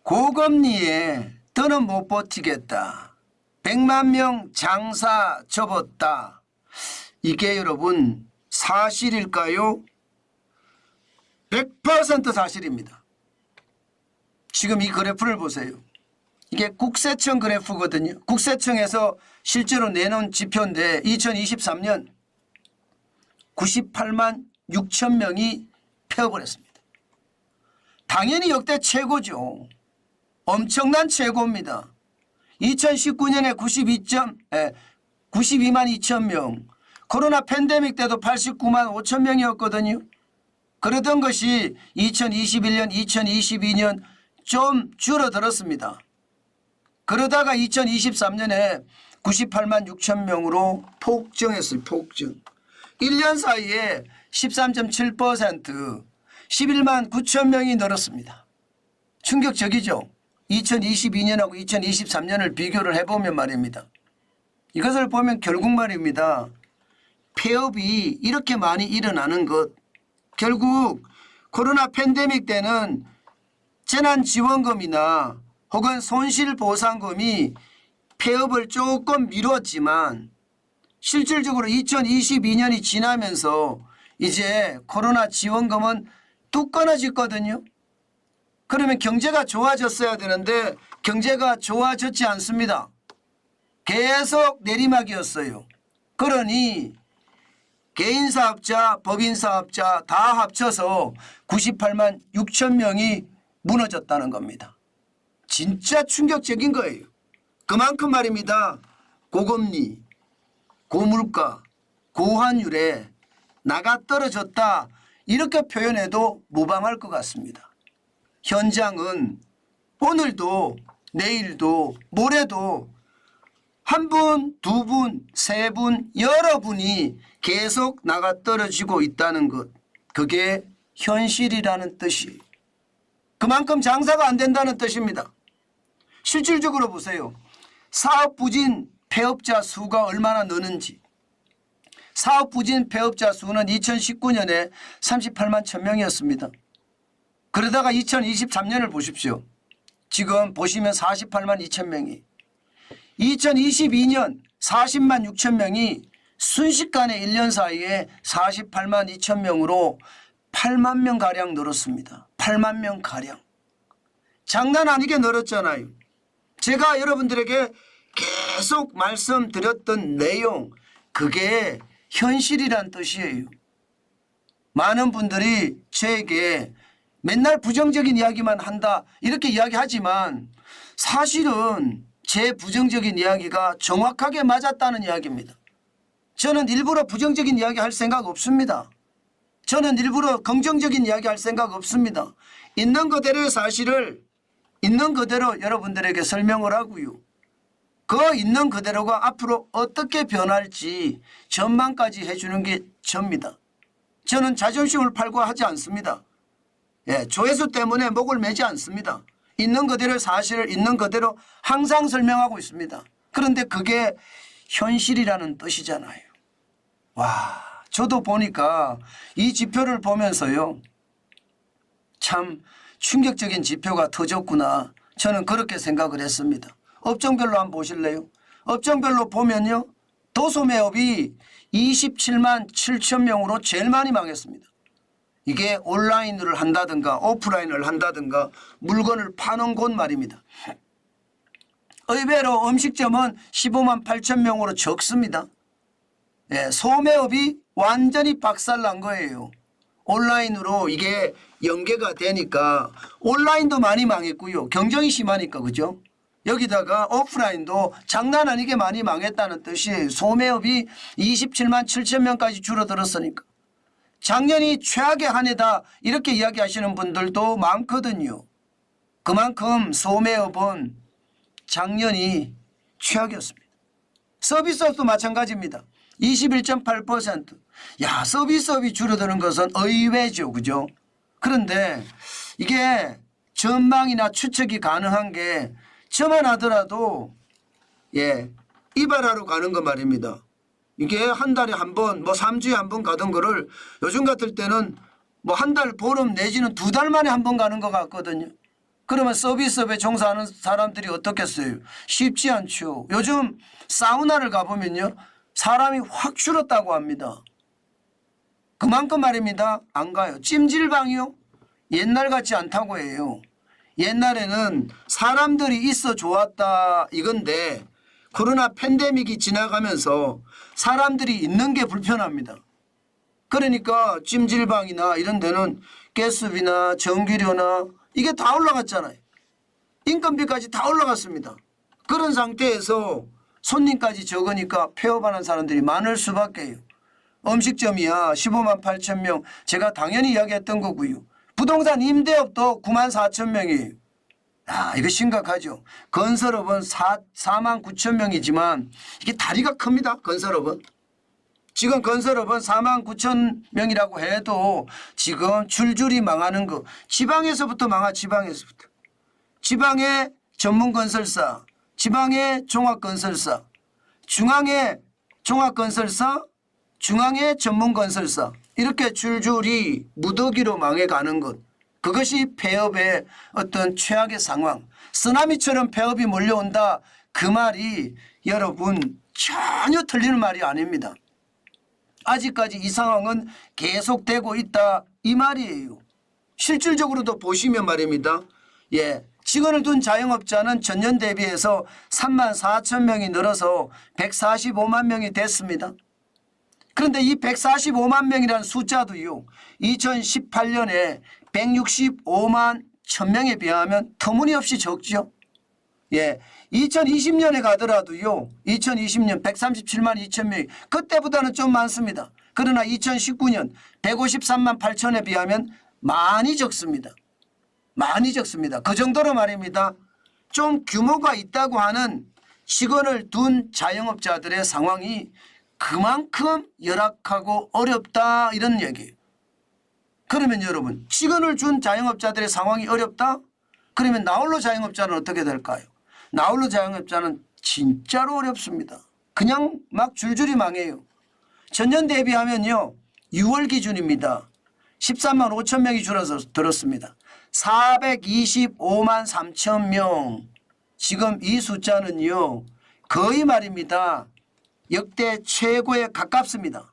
고금리에 더는 못 버티겠다. 100만 명 장사 접었다. 이게 여러분 사실일까요? 100% 사실입니다. 지금 이 그래프를 보세요. 이게 국세청 그래프거든요. 국세청에서 실제로 내놓은 지표인데 2023년 98만 6천 명이 폐업을 했습니다. 당연히 역대 최고죠. 엄청난 최고입니다. 2019년에 92만 2천 명, 코로나 팬데믹 때도 89만 5천 명이었거든요. 그러던 것이 2021년, 2022년 좀 줄어들었습니다. 그러다가 2023년에 98만 6천 명으로 폭증했어요. 폭증. 1년 사이에 13.7%, 11만 9천 명이 늘었습니다. 충격적이죠. 2022년하고 2023년을 비교를 해보면 말입니다. 이것을 보면 결국 말입니다. 폐업이 이렇게 많이 일어나는 것, 결국 코로나 팬데믹 때는 재난지원금이나 혹은 손실보상금이 폐업을 조금 미뤘지만 실질적으로 2022년이 지나면서 이제 코로나 지원금은 뚝 끊어졌거든요. 그러면 경제가 좋아졌어야 되는데 경제가 좋아졌지 않습니다. 계속 내리막이었어요. 그러니 개인사업자, 법인사업자 다 합쳐서 98만 6천 명이 무너졌다는 겁니다. 진짜 충격적인 거예요. 그만큼 말입니다. 고금리, 고물가, 고환율에 나가 떨어졌다 이렇게 표현해도 무방할 것 같습니다. 현장은 오늘도 내일도 모레도 한 분, 두 분, 세 분, 여러분이 계속 나가 떨어지고 있다는 것, 그게 현실이라는 뜻이에요. 그만큼 장사가 안 된다는 뜻입니다. 실질적으로 보세요. 사업부진 폐업자 수가 얼마나 느는지. 사업부진 폐업자 수는 2019년에 38만 1,000명이었습니다. 그러다가 2023년을 보십시오. 지금 보시면 48만 2천 명이. 2022년 40만 6천 명이 순식간에 1년 사이에 48만 2천 명으로 8만 명가량 늘었습니다. 8만 명가량. 장난 아니게 늘었잖아요. 제가 여러분들에게 계속 말씀드렸던 내용, 그게 현실이란 뜻이에요. 많은 분들이 저에게 맨날 부정적인 이야기만 한다 이렇게 이야기하지만 사실은 제 부정적인 이야기가 정확하게 맞았다는 이야기입니다. 저는 일부러 부정적인 이야기 할 생각 없습니다. 저는 일부러 긍정적인 이야기 할 생각 없습니다. 있는 그대로의 사실을 있는 그대로 여러분들에게 설명을 하고요. 그 있는 그대로가 앞으로 어떻게 변할지 전망까지 해주는 게 접니다. 저는 자존심을 팔고 하지 않습니다. 조회수 때문에 목을 매지 않습니다. 있는 그대로의 사실을 있는 그대로 항상 설명하고 있습니다. 그런데 그게 현실이라는 뜻이잖아요. 와, 저도 보니까 이 지표를 보면서요. 참 충격적인 지표가 터졌구나. 저는 그렇게 생각을 했습니다. 업종별로 한번 보실래요? 업종별로 보면요. 도소매업이 27만 7천 명으로 제일 많이 망했습니다. 이게 온라인을 한다든가 오프라인을 한다든가 물건을 파는 곳 말입니다. 의외로 음식점은 15만 8천 명으로 적습니다. 소매업이 완전히 박살난 거예요. 온라인으로 이게 연계가 되니까 온라인도 많이 망했고요. 경쟁이 심하니까 그죠? 여기다가 오프라인도 장난 아니게 많이 망했다는 뜻이에요. 소매업이 27만 7천 명까지 줄어들었으니까. 작년이 최악의 한 해다 이렇게 이야기하시는 분들도 많거든요. 그만큼 소매업은 작년이 최악이었습니다. 서비스업도 마찬가지입니다. 21.8%. 야, 서비스업이 줄어드는 것은 의외죠. 그죠? 그런데 이게 전망이나 추측이 가능한 게 저만 하더라도 이발하러 가는 거 말입니다. 이게 한 달에 한 번, 뭐 3주에 한 번 가던 거를 요즘 같을 때는 뭐 한 달, 보름 내지는 두 달 만에 한 번 가는 것 같거든요. 그러면 서비스업에 종사하는 사람들이 어떻겠어요? 쉽지 않죠. 요즘 사우나를 가보면요. 사람이 확 줄었다고 합니다. 그만큼 말입니다. 안 가요. 찜질방이요? 옛날 같지 않다고 해요. 옛날에는 사람들이 있어 좋았다 이건데 코로나 팬데믹이 지나가면서 사람들이 있는 게 불편합니다. 그러니까 찜질방이나 이런 데는 가스비나 전기료나 이게 다 올라갔잖아요. 인건비까지 다 올라갔습니다. 그런 상태에서 손님까지 적으니까 폐업하는 사람들이 많을 수밖에요. 음식점이야 15만 8천 명 제가 당연히 이야기했던 거고요. 부동산 임대업도 9만 4천 명이에요. 이거 심각하죠. 건설업은 4만 9천 명이지만 이게 다리가 큽니다. 건설업은. 지금 건설업은 4만 9천 명이라고 해도 지금 줄줄이 망하는 거. 지방에서부터 망하 지방에서부터. 지방의 전문건설사, 지방의 종합건설사, 중앙의 종합건설사, 중앙의 전문건설사 이렇게 줄줄이 무더기로 망해가는 것. 그것이 폐업의 어떤 최악의 상황. 쓰나미처럼 폐업이 몰려온다. 그 말이 여러분 전혀 틀리는 말이 아닙니다. 아직까지 이 상황은 계속되고 있다 이 말이에요. 실질적으로도 보시면 말입니다. 직원을 둔 자영업자는 전년 대비해서 3만 4천 명이 늘어서 145만 명이 됐습니다. 그런데 이 145만 명이라는 숫자도요. 2018년에 165만 1,000명에 비하면 터무니없이 적죠. 2020년에 가더라도요. 2020년 137만 2천 명이 그때보다는 좀 많습니다. 그러나 2019년 153만 8천에 비하면 많이 적습니다. 많이 적습니다. 그 정도로 말입니다. 좀 규모가 있다고 하는 직원을 둔 자영업자들의 상황이 그만큼 열악하고 어렵다 이런 얘기예요. 그러면 여러분 직원을 준 자영업자들의 상황이 어렵다? 그러면 나홀로 자영업자는 어떻게 될까요? 나홀로 자영업자는 진짜로 어렵습니다. 그냥 막 줄줄이 망해요. 전년 대비하면요. 6월 기준입니다. 13만 5천 명이 줄어서 들었습니다. 425만 3천 명. 지금 이 숫자는요. 거의 말입니다. 역대 최고에 가깝습니다.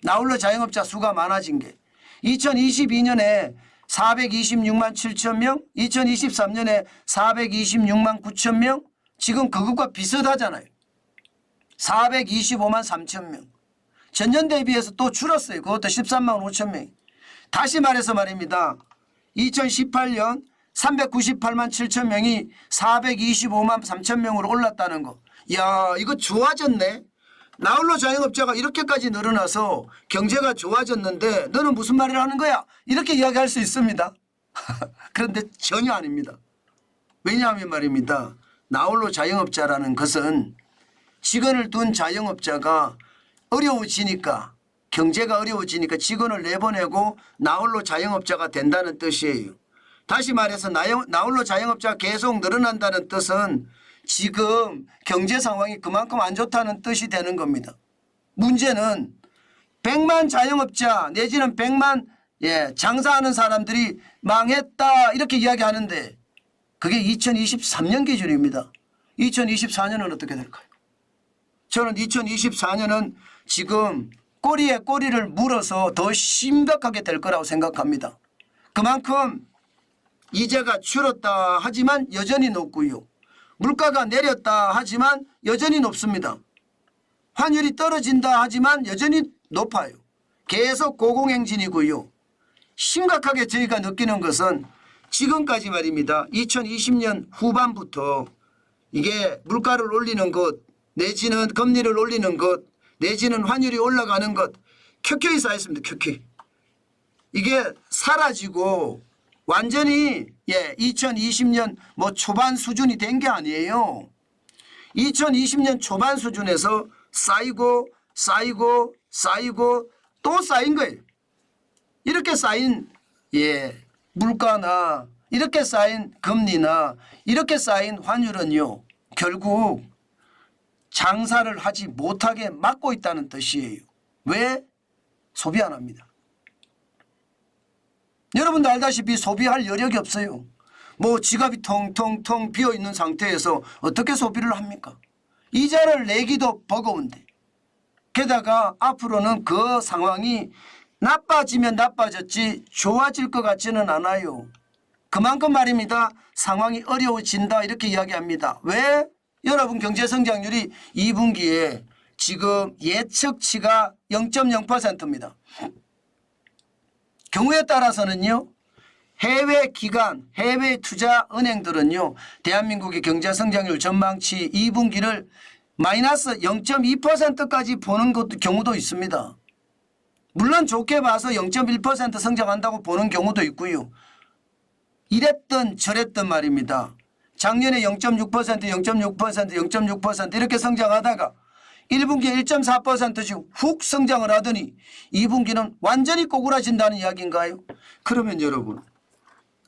나홀로 자영업자 수가 많아진 게. 2022년에 426만 7천 명, 2023년에 426만 9천 명, 지금 그것과 비슷하잖아요. 425만 3천 명. 전년 대비해서 또 줄었어요. 그것도 13만 5천 명. 다시 말해서 말입니다. 2018년 398만 7천 명이 425만 3천 명으로 올랐다는 거. 이야, 이거 좋아졌네. 나홀로 자영업자가 이렇게까지 늘어나서 경제가 좋아졌는데 너는 무슨 말을 하는 거야? 이렇게 이야기할 수 있습니다. 그런데 전혀 아닙니다. 왜냐하면 말입니다. 나홀로 자영업자라는 것은 직원을 둔 자영업자가 어려워지니까 경제가 어려워지니까 직원을 내보내고 나홀로 자영업자가 된다는 뜻이에요. 다시 말해서 나홀로 자영업자가 계속 늘어난다는 뜻은 지금 경제 상황이 그만큼 안 좋다는 뜻이 되는 겁니다. 문제는 100만 자영업자 내지는 100만 장사하는 사람들이 망했다 이렇게 이야기하는데 그게 2023년 기준입니다. 2024년은 어떻게 될까요? 저는 2024년은 지금 꼬리에 꼬리를 물어서 더 심각하게 될 거라고 생각합니다. 그만큼 이자가 줄었다 하지만 여전히 높고요. 물가가 내렸다 하지만 여전히 높습니다. 환율이 떨어진다 하지만 여전히 높아요. 계속 고공행진이고요. 심각하게 저희가 느끼는 것은 지금까지 말입니다. 2020년 후반부터 이게 물가를 올리는 것 내지는 금리를 올리는 것 내지는 환율이 올라가는 것 켜켜이 쌓였습니다. 켜켜이. 이게 사라지고 완전히 2020년 초반 수준이 된 게 아니에요. 2020년 초반 수준에서 쌓이고 또 쌓인 거예요. 이렇게 쌓인 물가나 이렇게 쌓인 금리나 이렇게 쌓인 환율은요. 결국 장사를 하지 못하게 막고 있다는 뜻이에요. 왜? 소비 안 합니다. 여러분도 알다시피 소비할 여력이 없어요. 뭐 지갑이 텅텅텅 비어있는 상태에서 어떻게 소비를 합니까? 이자를 내기도 버거운데 게다가 앞으로는 그 상황이 나빠지면 나빠졌지 좋아질 것 같지는 않아요. 그만큼 말입니다. 상황이 어려워진다 이렇게 이야기합니다. 왜? 여러분 경제성장률이 2분기에 지금 예측치가 0.0%입니다. 경우에 따라서는요. 해외 기관, 해외 투자 은행들은요. 대한민국의 경제성장률 전망치 2분기를 마이너스 0.2%까지 보는 경우도 있습니다. 물론 좋게 봐서 0.1% 성장한다고 보는 경우도 있고요. 이랬던 저랬던 말입니다. 작년에 0.6%, 0.6%, 0.6% 이렇게 성장하다가 1분기에 1.4%씩 훅 성장을 하더니 2분기는 완전히 꼬꾸라진다는 이야기인가요? 그러면 여러분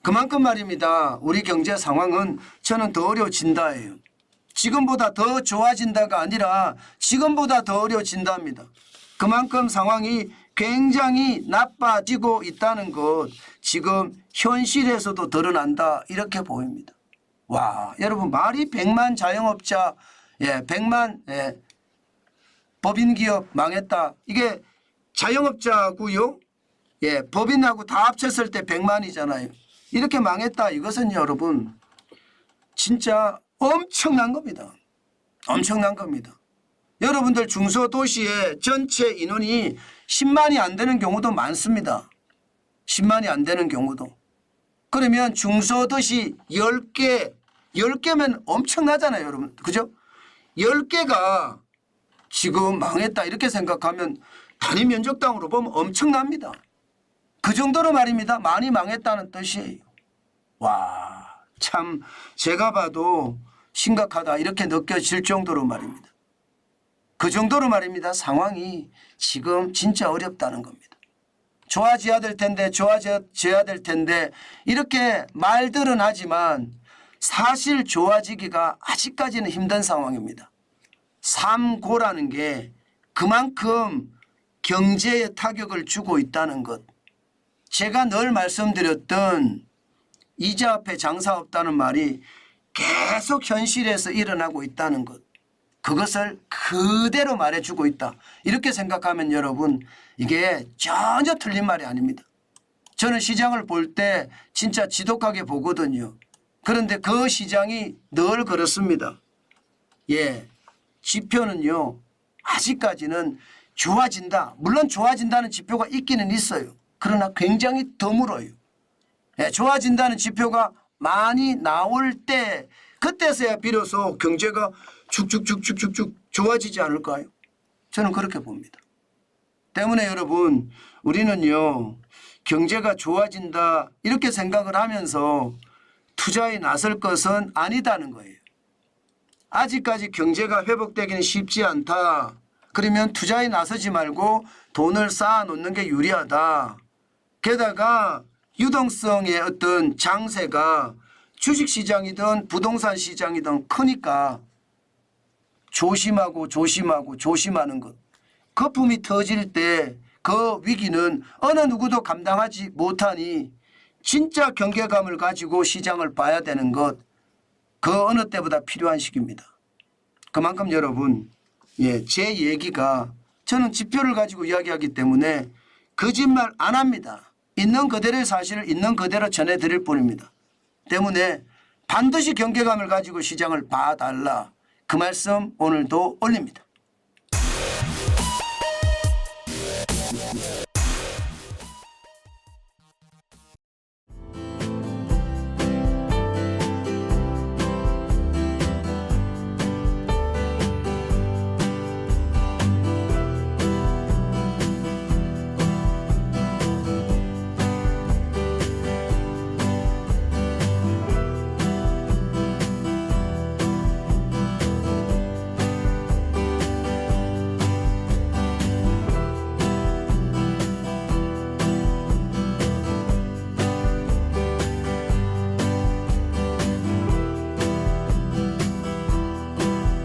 그만큼 말입니다. 우리 경제 상황은 저는 더 어려워진다예요. 지금보다 더 좋아진다가 아니라 지금보다 더 어려워진답니다. 그만큼 상황이 굉장히 나빠지고 있다는 것 지금 현실에서도 드러난다 이렇게 보입니다. 와 여러분 말이 100만 자영업자 100만 법인기업 망했다. 이게 자영업자고요. 법인하고 다 합쳤을 때 100만이잖아요. 이렇게 망했다. 이것은 여러분 진짜 엄청난 겁니다. 엄청난 겁니다. 여러분들 중소도시의 전체 인원이 10만이 안 되는 경우도 많습니다. 10만이 안 되는 경우도. 그러면 중소도시 10개면 엄청나잖아요. 여러분. 그죠? 10개가 지금 망했다 이렇게 생각하면 단위 면적당으로 보면 엄청납니다. 그 정도로 말입니다. 많이 망했다는 뜻이에요. 와, 참 제가 봐도 심각하다 이렇게 느껴질 정도로 말입니다. 그 정도로 말입니다. 상황이 지금 진짜 어렵다는 겁니다. 좋아져야 될 텐데 좋아져야 될 텐데 이렇게 말들은 하지만 사실 좋아지기가 아직까지는 힘든 상황입니다. 3고라는 게 그만큼 경제에 타격을 주고 있다는 것. 제가 늘 말씀드렸던 이자 앞에 장사 없다는 말이 계속 현실에서 일어나고 있다는 것. 그것을 그대로 말해주고 있다. 이렇게 생각하면 여러분 이게 전혀 틀린 말이 아닙니다. 저는 시장을 볼 때 진짜 지독하게 보거든요. 그런데 그 시장이 늘 그렇습니다. 지표는요. 아직까지는 좋아진다. 물론 좋아진다는 지표가 있기는 있어요. 그러나 굉장히 드물어요. 좋아진다는 지표가 많이 나올 때 그때서야 비로소 경제가 축축축축축축 좋아지지 않을까요? 저는 그렇게 봅니다. 때문에 여러분 우리는요. 경제가 좋아진다 이렇게 생각을 하면서 투자에 나설 것은 아니다는 거예요. 아직까지 경제가 회복되기는 쉽지 않다. 그러면 투자에 나서지 말고 돈을 쌓아놓는 게 유리하다. 게다가 유동성의 어떤 장세가 주식시장이든 부동산 시장이든 크니까 조심하는 것. 거품이 터질 때 그 위기는 어느 누구도 감당하지 못하니 진짜 경계감을 가지고 시장을 봐야 되는 것. 그 어느 때보다 필요한 시기입니다. 그만큼 여러분 제 얘기가 저는 지표를 가지고 이야기하기 때문에 거짓말 안 합니다. 있는 그대로의 사실을 있는 그대로 전해드릴 뿐입니다. 때문에 반드시 경계감을 가지고 시장을 봐달라. 그 말씀 오늘도 올립니다.